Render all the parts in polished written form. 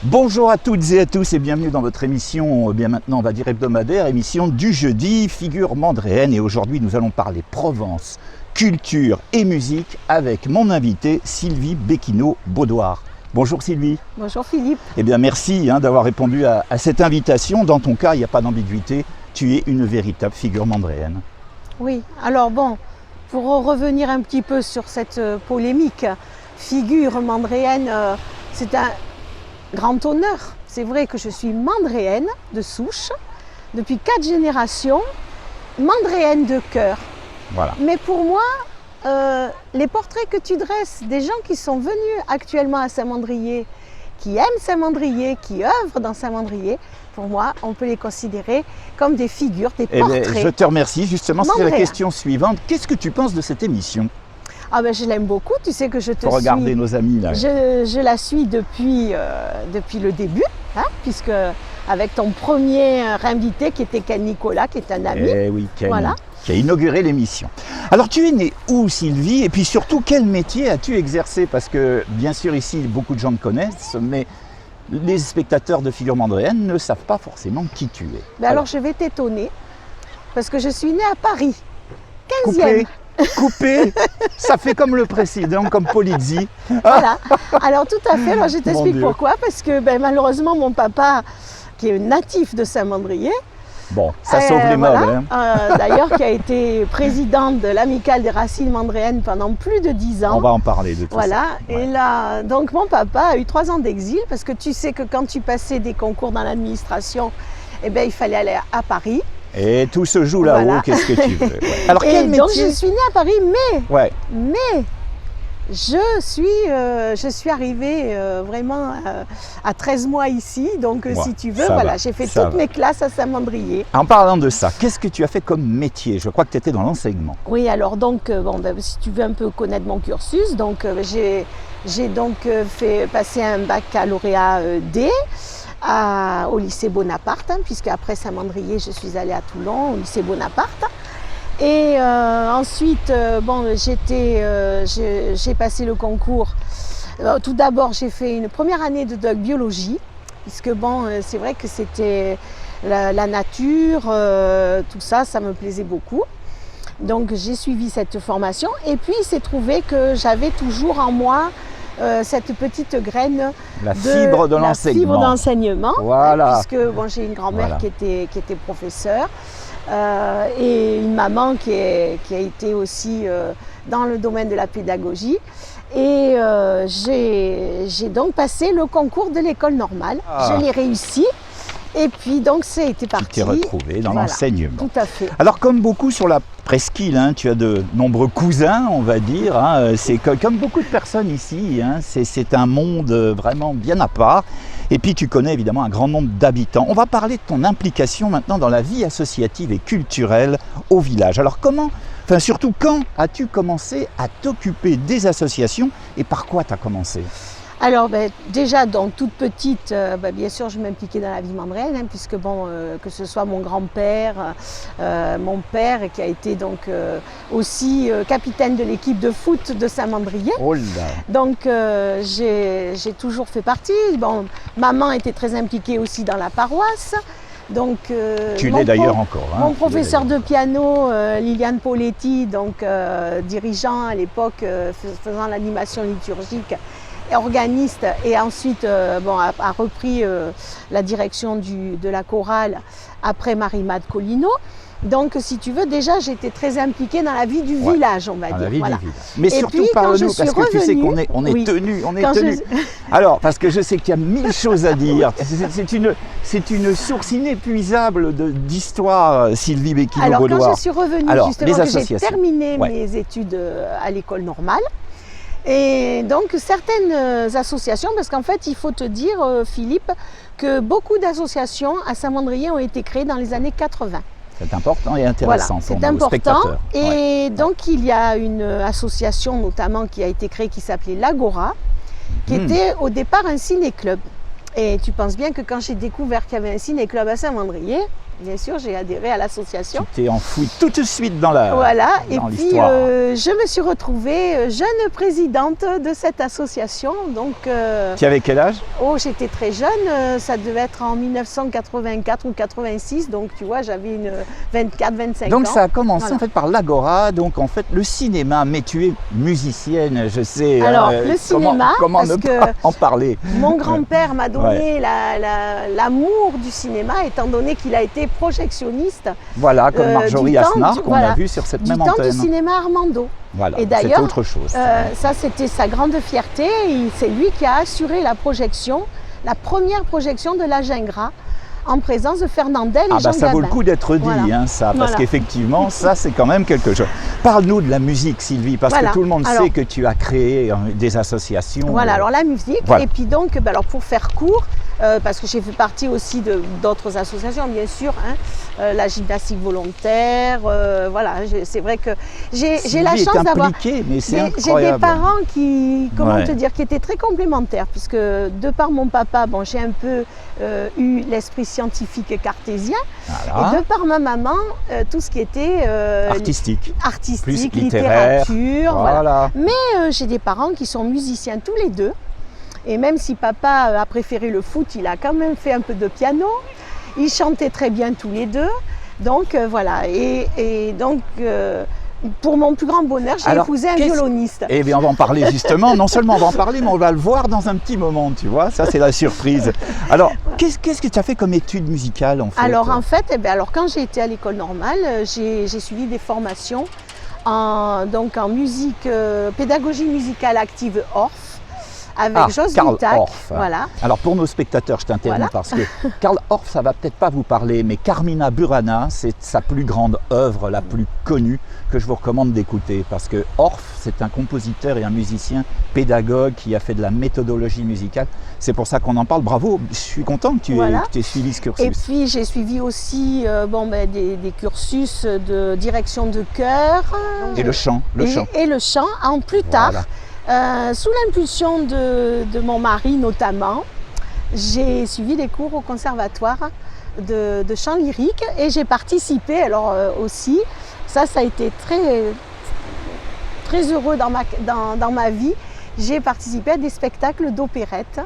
Bonjour à toutes et à tous et bienvenue dans votre émission, bien maintenant on va dire hebdomadaire, émission du jeudi, figure mandréenne. Et aujourd'hui nous allons parler Provence, culture et musique avec mon invitée Sylvie Becchino-Baudoir. Bonjour Sylvie. Bonjour Philippe. Eh bien merci d'avoir répondu à cette invitation. Dans ton cas, il n'y a pas d'ambiguïté, tu es une véritable figure mandréenne. Oui, alors bon, pour revenir un petit peu sur cette polémique, figure mandréenne, c'est un grand honneur. C'est vrai que je suis mandréenne de souche, depuis 4 générations, mandréenne de cœur. Voilà. Mais pour moi, les portraits que tu dresses des gens qui sont venus actuellement à Saint-Mandrier, qui aiment Saint-Mandrier, qui œuvrent dans Saint-Mandrier, pour moi, on peut les considérer comme des figures, des portraits. Je te remercie. Justement, c'est la mandréens. question suivante. Qu'est-ce que tu penses de cette émission? Ah ben, je l'aime beaucoup, tu sais que je te Faut regarder suis. nos amis là. Je la suis depuis le début, puisque avec ton premier invité qui était Ken Nicolas, qui est un ami. Eh oui, Ken, Voilà. qui a inauguré l'émission. Alors tu es née où Sylvie? Et puis surtout, quel métier as-tu exercé? Parce que bien sûr ici, beaucoup de gens te connaissent, mais les spectateurs de Figure Mandréenne ne savent pas forcément qui tu es. Ben alors je vais t'étonner, parce que je suis née à Paris, 15e. Coupé, coupé, ça fait comme le précédent, comme Polizzi. Voilà. Alors tout à fait, alors je Mon t'explique Dieu. pourquoi, parce que malheureusement mon papa, qui est natif de Saint-Mandrier, Bon, ça sauve les meubles. voilà, hein. d'ailleurs qui a été président de l'amicale des racines mandréennes pendant plus de 10 ans. On va en parler de tout Voilà, ça. et là, donc mon papa a eu 3 ans d'exil, parce que tu sais que quand tu passais des concours dans l'administration, eh bien, il fallait aller à Paris. Et tout se joue là-haut, Voilà. qu'est-ce que tu veux. Ouais. Alors Et quel donc métier? je suis née à Paris, Ouais. mais je suis arrivée vraiment à 13 mois ici, donc Ouais, si tu veux, ça voilà, va, j'ai fait ça toutes va. mes classes à Saint-Mandrier. En parlant de ça, qu'est-ce que tu as fait comme métier? Je crois que tu étais dans l'enseignement. Oui, alors donc, si tu veux un peu connaître mon cursus, donc j'ai donc fait passer un baccalauréat D au lycée Bonaparte, puisque après Saint-Mandrier, je suis allée à Toulon, au lycée Bonaparte. Et ensuite, j'ai passé le concours. Tout d'abord, j'ai fait une première année de doc biologie, puisque c'est vrai que c'était la nature, tout ça, ça me plaisait beaucoup. Donc j'ai suivi cette formation et puis il s'est trouvé que j'avais toujours en moi cette petite graine La fibre de la fibre l'enseignement. d'enseignement, Voilà. puisque j'ai une grand-mère Voilà. qui était professeure et une maman qui a été aussi dans le domaine de la pédagogie. Et j'ai donc passé le concours de l'école normale. Ah. Je l'ai réussi. Et puis donc ça a été Tu parti. t'es retrouvé dans Voilà, l'enseignement. tout à fait. Alors comme beaucoup sur la presqu'île, tu as de nombreux cousins, on va dire. C'est comme beaucoup de personnes ici, c'est un monde vraiment bien à part. Et puis tu connais évidemment un grand nombre d'habitants. On va parler de ton implication maintenant dans la vie associative et culturelle au village. Alors surtout quand as-tu commencé à t'occuper des associations et par quoi tu as commencé? Alors déjà, donc toute petite, bien sûr, je m'impliquais dans la vie mandréenne, puisque que ce soit mon grand-père, mon père, qui a été donc aussi capitaine de l'équipe de foot de Saint-Mandrier. Oh là. Donc j'ai toujours fait partie. Bon, maman était très impliquée aussi dans la paroisse. Donc, Tu mon l'es d'ailleurs pro- encore. Mon Tu l'es professeur d'ailleurs de piano, Liliane Poletti, donc dirigeant à l'époque, faisant l'animation liturgique, organiste, et ensuite a repris la direction de la chorale après Marie-Made Colino. Donc, si tu veux, déjà, j'étais très impliquée dans la vie du Ouais, village, on va dans dire. la vie Voilà. du village. Mais Et surtout puis, quand parle-nous, je parce suis que tu sais revenue, qu'on est oui. tenu, on est Quand tenu. Alors, parce que je sais qu'il y a 1000 choses à dire. C'est une source inépuisable d'histoire, Sylvie Alors, quand Becchino-Baudoir. je suis revenue, Alors, justement, les que j'ai associations. terminé Ouais. mes études à l'école normale, et donc certaines associations, parce qu'en fait, il faut te dire, Philippe, que beaucoup d'associations à Saint-Mandrier ont été créées dans les années 80. C'est important et Voilà, intéressant pour c'est nos important. spectateurs. Et Ouais. donc, il y a une association notamment qui a été créée qui s'appelait l'Agora, qui était au départ un ciné-club. Et tu penses bien que quand j'ai découvert qu'il y avait un ciné-club à Saint-Mandrier, bien sûr, j'ai adhéré à l'association. Tu t'es enfoui tout de suite dans la Voilà, et dans puis l'histoire. je me suis retrouvée jeune présidente de cette association. Donc, Tu avais quel âge? oh, j'étais très jeune, ça devait être en 1984 ou 86, donc tu vois, j'avais une 24-25 ans. Donc ça a commencé Voilà. en fait par l'Agora, donc en fait le cinéma, mais tu es musicienne, je sais. Alors, le cinéma, comment parce ne que pas en parler? Mon grand-père m'a donné l'amour du cinéma, étant donné qu'il a été projectionniste Voilà, comme Marjorie du temps Asnar du- qu'on voilà, a vu sur cette du même temps du antenne. cinéma Armando. Voilà, Et c'était d'ailleurs, autre chose. Ça, c'était sa grande fierté. C'est lui qui a assuré la projection, la première projection de La Gingras, en présence de Fernandel et Ah Jean bah ça vaut le Gabin. coup d'être dit, Voilà. hein, ça, parce Voilà. qu'effectivement, ça c'est quand même quelque chose. Parle-nous de la musique, Sylvie, parce Voilà. que tout le monde Alors- sait que tu as créé des associations. Voilà, alors la musique, Voilà. et puis donc, alors pour faire court, parce que j'ai fait partie aussi d'autres associations, bien sûr, hein, la gymnastique volontaire, voilà, c'est vrai que j'ai la Sylvie chance est d'avoir... impliquée, mais c'est J'ai des incroyable. parents qui, comment Ouais. te dire, qui étaient très complémentaires, puisque de par mon papa, bon, j'ai un peu eu l'esprit scientifique cartésien, Voilà. et de par ma maman, tout ce qui était Artistique. artistique, Plus littéraire. littérature, voilà. Voilà. J'ai des parents qui sont musiciens tous les deux. Et même si papa a préféré le foot, il a quand même fait un peu de piano. Ils chantaient très bien tous les deux. Donc voilà. Et donc, pour mon plus grand bonheur, j'ai Alors, épousé un qu'est-ce- violoniste. Eh bien, on va en parler justement. Non seulement on va en parler, mais on va le voir dans un petit moment, tu vois. Ça, c'est la surprise. Alors, qu'est-ce que tu as fait comme étude musicale, en fait? Alors en fait, quand j'ai été à l'école normale, j'ai suivi des formations donc en musique, pédagogie musicale active Orff, avec Jos Karl Luttac. Orff. Voilà. Alors pour nos spectateurs, je t'interromps Voilà. parce que Karl Orff, ça va peut-être pas vous parler, mais Carmina Burana, c'est sa plus grande œuvre, la plus connue, que je vous recommande d'écouter. Parce que Orff, c'est un compositeur et un musicien pédagogue qui a fait de la méthodologie musicale. C'est pour ça qu'on en parle. Bravo, je suis content que tu Voilà. aies suivi ce cursus. Et puis j'ai suivi aussi des cursus de direction de chœur. Et le chant, Et le chant, en plus tard. Voilà. Sous l'impulsion de mon mari notamment, j'ai suivi des cours au conservatoire de chant lyrique et j'ai participé aussi, ça a été très, très heureux dans ma vie, j'ai participé à des spectacles d'opérette,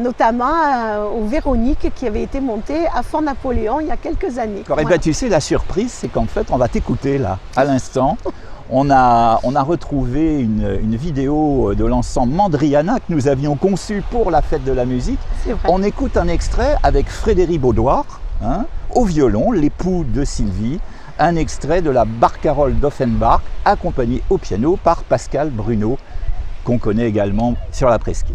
notamment au Véronique qui avait été monté à Fort-Napoléon il y a quelques années. Et Voilà. ben, tu sais, la surprise, c'est qu'en fait, on va t'écouter là, à l'instant. On a retrouvé une vidéo de l'ensemble Mandriana que nous avions conçue pour la fête de la musique. C'est vrai. On écoute un extrait avec Frédéric Baudoir, au violon, l'époux de Sylvie, un extrait de la Barcarolle d'Offenbach, accompagné au piano par Pascal Bruno, qu'on connaît également sur la presqu'île.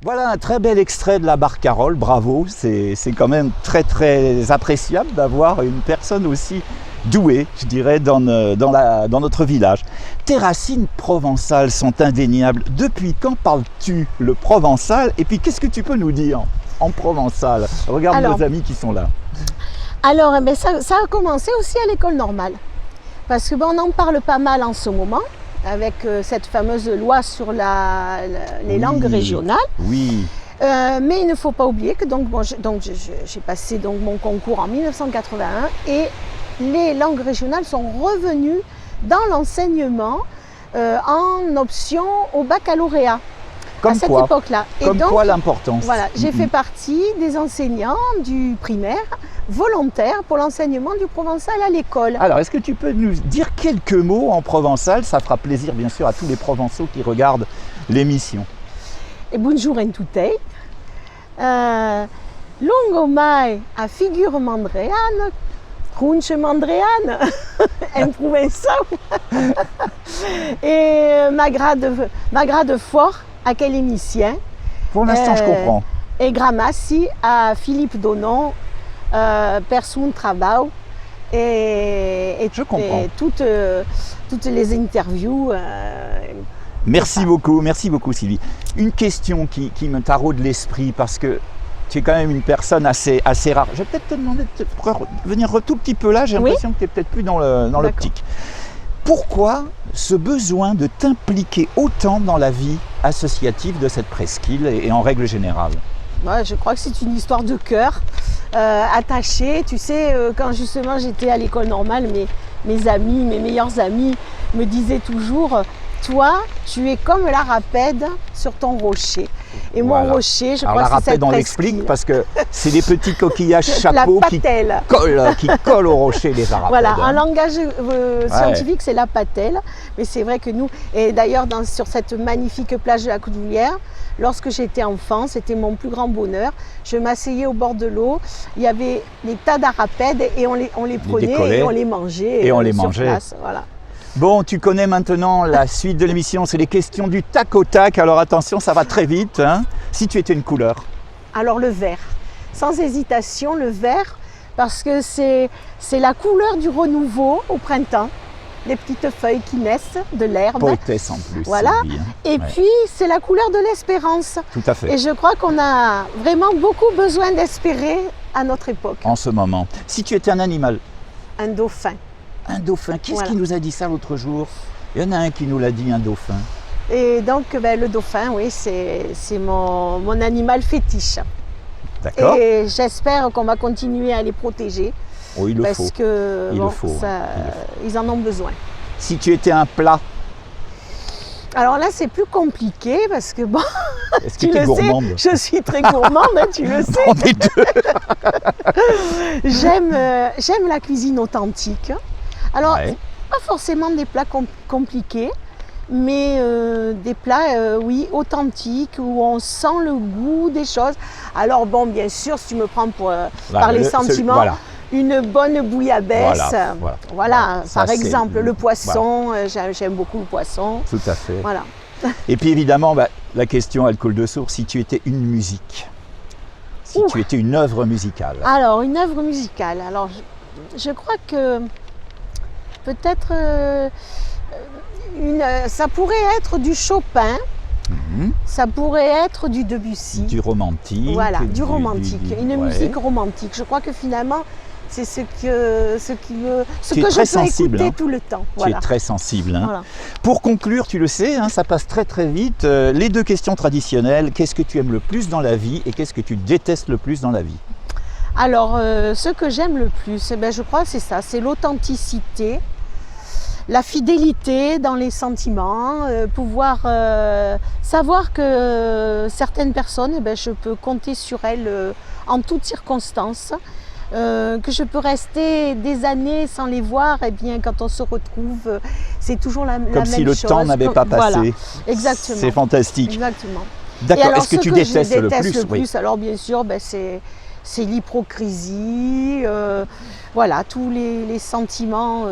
Voilà un très bel extrait de la Barcarolle, bravo, c'est quand même très appréciable d'avoir une personne aussi douée, je dirais, dans notre village. Tes racines provençales sont indéniables. Depuis quand parles-tu le provençal? Et puis qu'est-ce que tu peux nous dire en provençal? Regarde nos amis qui sont là. Alors, ça a commencé aussi à l'école normale. Parce que on en parle pas mal en ce moment, avec cette fameuse loi sur les langues régionales. Oui. Mais il ne faut pas oublier que j'ai passé donc mon concours en 1981 et les langues régionales sont revenues dans l'enseignement en option au baccalauréat. Comme à cette quoi, époque-là. Et comme donc, quoi l'importance. voilà, j'ai fait partie des enseignants du primaire volontaires pour l'enseignement du provençal à l'école. Alors, est-ce que tu peux nous dire quelques mots en provençal? Ça fera plaisir, bien sûr, à tous les Provençaux qui regardent l'émission. Et bonjour en tutei. Longo mai a figure mandréane, crunche mandréane, en provençal. Et m'agrade fort à quel émicien. Pour l'instant, je comprends. Et gramassi à Philippe Donon, personne travail. Et Je comprends. Et toutes les interviews. Merci beaucoup Sylvie. Une question qui me taraude l'esprit parce que tu es quand même une personne assez rare. Je vais peut-être te demander de revenir tout petit peu là, j'ai l'impression que tu n'es peut-être plus dans l'optique. Pourquoi ce besoin de t'impliquer autant dans la vie associative de cette presqu'île et en règle générale? Ouais, je crois que c'est une histoire de cœur, attachée. Tu sais, quand justement j'étais à l'école normale, mes amis, mes meilleurs amis me disaient toujours toi, tu es comme la rapède sur ton rocher. Et mon rocher, je crois que c'est cette presqu'île. La rapède, on l'explique parce que c'est des petits coquillages chapeaux qui collent au rocher les arapèdes. Voilà, en langage scientifique, c'est la patelle. Mais c'est vrai que nous, et d'ailleurs sur cette magnifique plage de la Coudoulière, lorsque j'étais enfant, c'était mon plus grand bonheur. Je m'asseyais au bord de l'eau, il y avait des tas d'arapèdes et on les prenait et on les mangeait. Sur place, voilà. Bon, tu connais maintenant la suite de l'émission, c'est les questions du tac au tac. Alors attention, ça va très vite. Hein. Si tu étais une couleur? Alors le vert, sans hésitation, le vert, parce que c'est la couleur du renouveau au printemps. Les petites feuilles qui naissent, de l'herbe. Poétesse en plus. Voilà. Sylvie, hein. Et puis, c'est la couleur de l'espérance. Tout à fait. Et je crois qu'on a vraiment beaucoup besoin d'espérer à notre époque. En ce moment. Si tu étais un animal? Un dauphin. Un dauphin. Qui est-ce qui nous a dit ça l'autre jour? Il y en a un qui nous l'a dit, un dauphin. Et donc, le dauphin, oui, c'est mon animal fétiche. D'accord. Et j'espère qu'on va continuer à les protéger. Oh, il le parce faut. que Il bon, le faut. ils en ont besoin. Si tu étais un plat? Alors là, c'est plus compliqué parce que bon, est-ce que tu es gourmande? Je suis très gourmande, hein, tu le sais. On est deux. J'aime la cuisine authentique. Alors, pas forcément des plats compliqués, mais des plats, oui, authentiques, où on sent le goût des choses. Alors bon, bien sûr, si tu me prends par les sentiments, une bonne bouillabaisse, voilà, par exemple, le poisson, j'aime beaucoup le poisson. Tout à fait. Voilà. Et puis évidemment, la question, elle coule de source, si tu étais une musique, si tu étais une œuvre musicale. Alors, une œuvre musicale, alors je crois que peut-être ça pourrait être du Chopin, ça pourrait être du Debussy. Du romantique. Voilà, du romantique, une musique romantique. Je crois que finalement, c'est ce que je peux écouter tout le temps. Tu es très sensible. Hein. Voilà. Pour conclure, tu le sais, hein, ça passe très très vite. Les deux questions traditionnelles, qu'est-ce que tu aimes le plus dans la vie et qu'est-ce que tu détestes le plus dans la vie? Alors, ce que j'aime le plus, je crois que c'est ça, c'est l'authenticité, la fidélité dans les sentiments, pouvoir savoir que certaines personnes, je peux compter sur elles en toutes circonstances, que je peux rester des années sans les voir, et bien quand on se retrouve, c'est toujours la même chose. Comme si le temps n'avait pas passé. Voilà, exactement. C'est fantastique. Exactement. D'accord, est-ce que tu détestes le plus? Alors bien sûr, c'est l'hypocrisie, voilà, tous les sentiments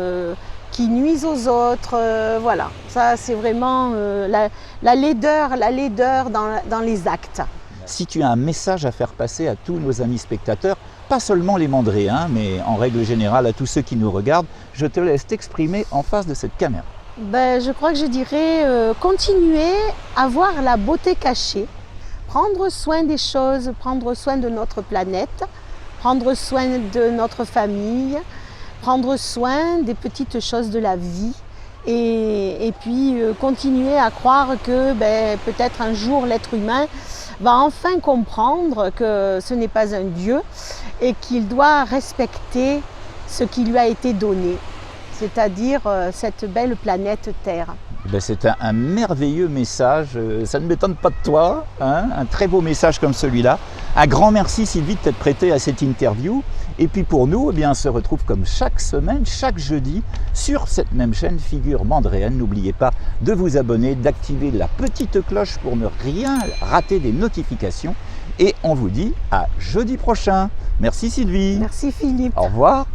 qui nuisent aux autres, voilà. Ça, c'est vraiment la laideur dans les actes. Si tu as un message à faire passer à tous nos amis spectateurs, pas seulement les Mandréens, mais en règle générale à tous ceux qui nous regardent, je te laisse t'exprimer en face de cette caméra. Je crois que je dirais continuer à voir la beauté cachée, prendre soin des choses, prendre soin de notre planète, prendre soin de notre famille, prendre soin des petites choses de la vie et puis continuer à croire que peut-être un jour l'être humain va enfin comprendre que ce n'est pas un dieu et qu'il doit respecter ce qui lui a été donné, c'est-à-dire cette belle planète Terre. Ben, c'est un merveilleux message, ça ne m'étonne pas de toi, hein, un très beau message comme celui-là. Un grand merci Sylvie de t'être prêtée à cette interview. Et puis pour nous, eh bien, on se retrouve comme chaque semaine, chaque jeudi, sur cette même chaîne Figures Mandréenne. N'oubliez pas de vous abonner, d'activer la petite cloche pour ne rien rater des notifications. Et on vous dit à jeudi prochain. Merci Sylvie. Merci Philippe. Au revoir.